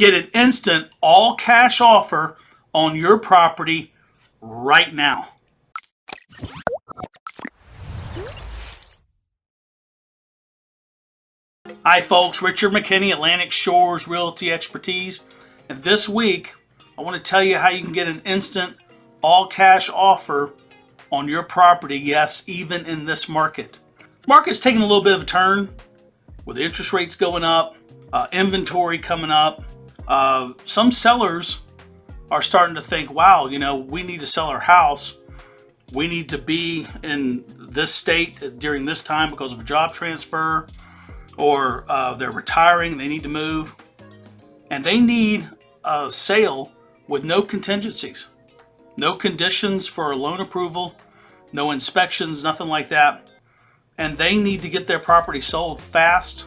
Get an instant all cash offer on your property right now. Hi folks, Richard McKinney, Atlantic Shores Realty Expertise. And this week, I want to tell you how you can get an instant all cash offer on your property. Yes, even in this market. Market's taking a little bit of a turn with interest rates going up, inventory coming up. Some sellers are starting to think, wow, we need to sell our house. We need to be in this state during this time because of a job transfer, or they're retiring, they need to move, and they need a sale with no contingencies, no conditions for a loan approval, no inspections, nothing like that. And they need to get their property sold fast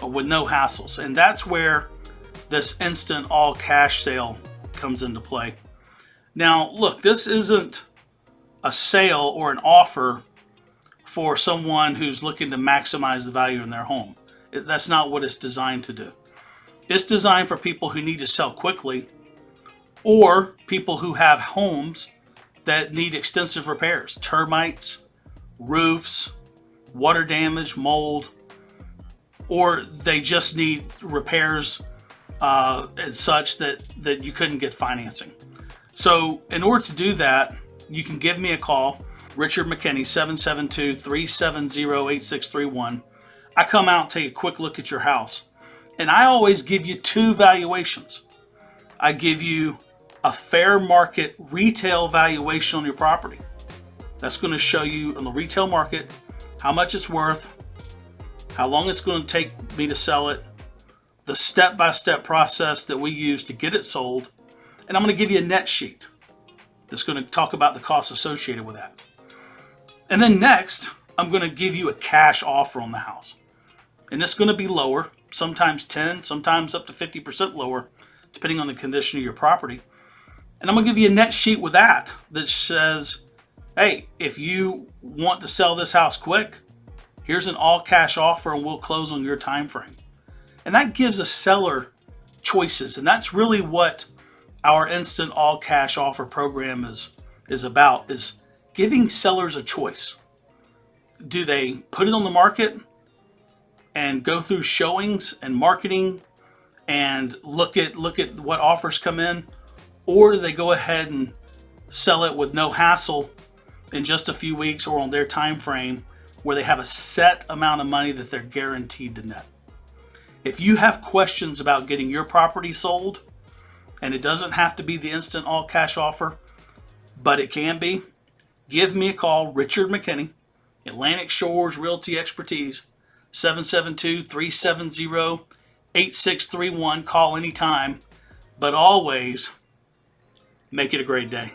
with no hassles. And that's where this instant all cash sale comes into play. Now, look, this isn't a sale or an offer for someone who's looking to maximize the value in their home. That's not what it's designed to do. It's designed for people who need to sell quickly, or people who have homes that need extensive repairs, termites, roofs, water damage, mold, or they just need repairs and such that you couldn't get financing. So in order to do that, you can give me a call, Richard McKinney, 772-370-8631. I come out and take a quick look at your house. And I always give you two valuations. I give you a fair market retail valuation on your property. That's going to show you on the retail market how much it's worth, how long it's going to take me to sell it, the step-by-step process that we use to get it sold. And I'm going to give you a net sheet that's going to talk about the costs associated with that. And then next, I'm going to give you a cash offer on the house. And it's going to be lower, sometimes 10, sometimes up to 50% lower, depending on the condition of your property. And I'm going to give you a net sheet with that says, hey, if you want to sell this house quick, here's an all cash offer and we'll close on your time frame. And that gives a seller choices. And that's really what our instant all cash offer program is about, is giving sellers a choice. Do they put it on the market and go through showings and marketing and look at what offers come in, or do they go ahead and sell it with no hassle in just a few weeks or on their time frame, where they have a set amount of money that they're guaranteed to net? If you have questions about getting your property sold, and it doesn't have to be the instant all cash offer, but it can be, give me a call, Richard McKinney, Atlantic Shores Realty Expertise, 772-370-8631. Call anytime, but always make it a great day.